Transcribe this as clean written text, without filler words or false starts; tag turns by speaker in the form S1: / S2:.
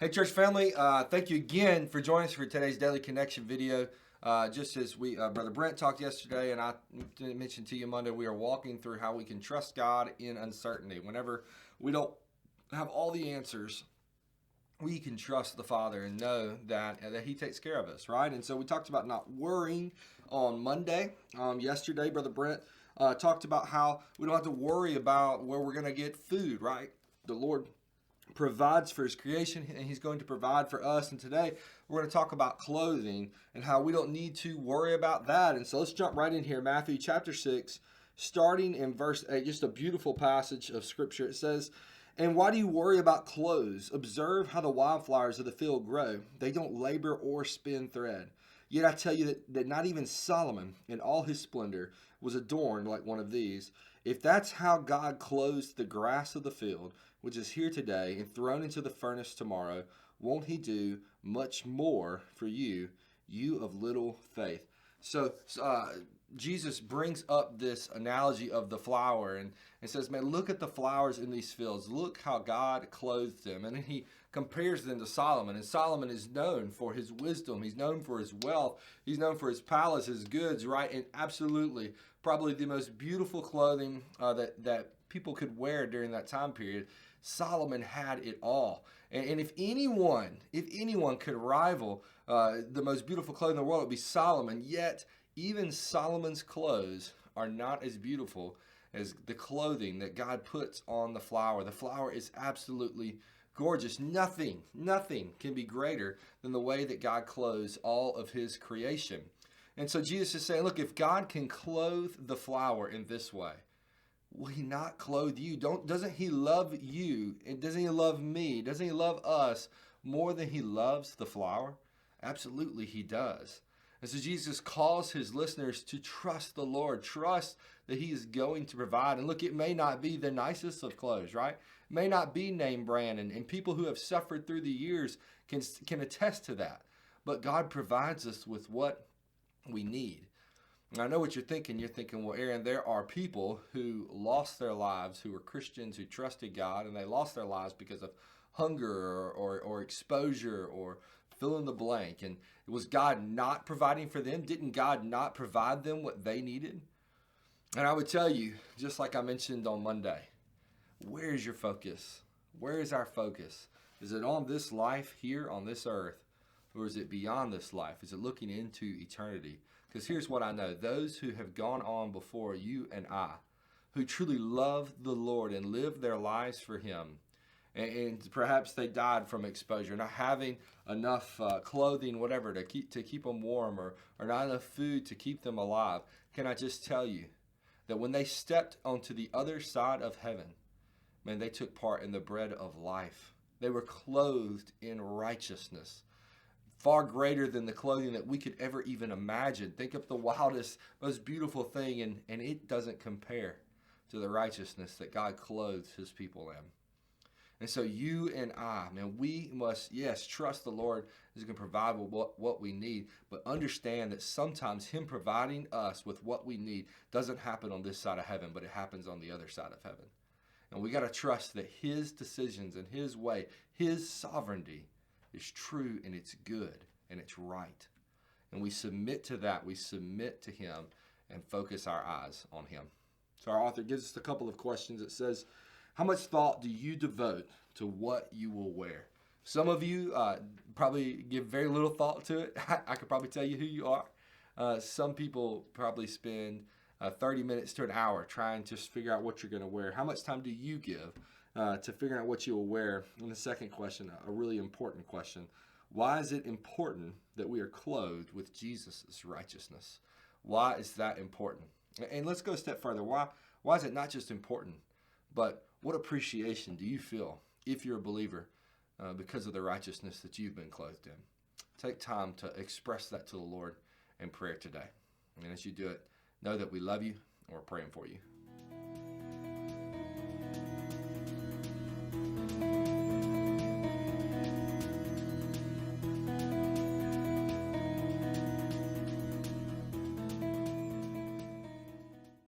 S1: Hey, church family, thank you again for joining us for today's Daily Connection video. Just as Brother Brent talked yesterday, and I mentioned to you Monday, we are walking through how we can trust God in uncertainty. Whenever we don't have all the answers, we can trust the Father and know that He takes care of us, right? And so we talked about not worrying on Monday. Yesterday, Brother Brent talked about how we don't have to worry about where we're going to get food, right? The Lord provides for his creation, and he's going to provide for us. And today we're going to talk about clothing and how we don't need to worry about that. And so let's jump right in here. Matthew chapter 6, starting in verse 8, just a beautiful passage of scripture. It says, "And why do you worry about clothes? Observe how the wildflowers of the field grow. They don't labor or spin thread. Yet I tell you that not even Solomon in all his splendor was adorned like one of these. If that's how God clothes the grass of the field, which is here today and thrown into the furnace tomorrow, won't he do much more for you, you of little faith?" So Jesus brings up this analogy of the flower and says, man, look at the flowers in these fields. Look how God clothed them. And then he compares them to Solomon. And Solomon is known for his wisdom. He's known for his wealth. He's known for his palace, his goods, right? And absolutely, probably the most beautiful clothing that people could wear during that time period. Solomon had it all. And if anyone could rival the most beautiful clothing in the world, it would be Solomon. Yet, even Solomon's clothes are not as beautiful as the clothing that God puts on the flower. The flower is absolutely gorgeous. Nothing can be greater than the way that God clothes all of his creation. And so Jesus is saying, look, if God can clothe the flower in this way, will he not clothe you? Doesn't he love you? And doesn't he love me? Doesn't he love us more than he loves the flower? Absolutely, he does. And so Jesus calls his listeners to trust the Lord, trust that he is going to provide. And look, it may not be the nicest of clothes, right? It may not be name brand, and people who have suffered through the years can attest to that. But God provides us with what we need. And I know what you're thinking. You're thinking, well, Aaron, there are people who lost their lives, who were Christians, who trusted God, and they lost their lives because of hunger or exposure or fill in the blank. And was God not providing for them? Didn't God not provide them what they needed? And I would tell you, just like I mentioned on Monday, where is your focus? Where is our focus? Is it on this life here on this earth? Or is it beyond this life? Is it looking into eternity? Because here's what I know. Those who have gone on before you and I, who truly love the Lord and live their lives for him, and perhaps they died from exposure, not having enough clothing, whatever, to keep them warm, or not enough food to keep them alive. Can I just tell you that when they stepped onto the other side of heaven, man, they took part in the bread of life. They were clothed in righteousness, far greater than the clothing that we could ever even imagine. Think of the wildest, most beautiful thing, and it doesn't compare to the righteousness that God clothes his people in. And so you and I, man, we must, yes, trust the Lord is going to provide what we need, but understand that sometimes him providing us with what we need doesn't happen on this side of heaven, but it happens on the other side of heaven. And we got to trust that his decisions and his way, his sovereignty is true, and it's good, and it's right. And we submit to that. We submit to him and focus our eyes on him. So our author gives us a couple of questions. It says, how much thought do you devote to what you will wear? Some of you probably give very little thought to it. I could probably tell you who you are. Some people probably spend 30 minutes to an hour trying to figure out what you're going to wear. How much time do you give to figuring out what you will wear? And the second question, a really important question. Why is it important that we are clothed with Jesus' righteousness? Why is that important? And let's go a step further. Why is it not just important, but what appreciation do you feel if you're a believer because of the righteousness that you've been clothed in? Take time to express that to the Lord in prayer today. And as you do it, know that we love you and we're praying for you.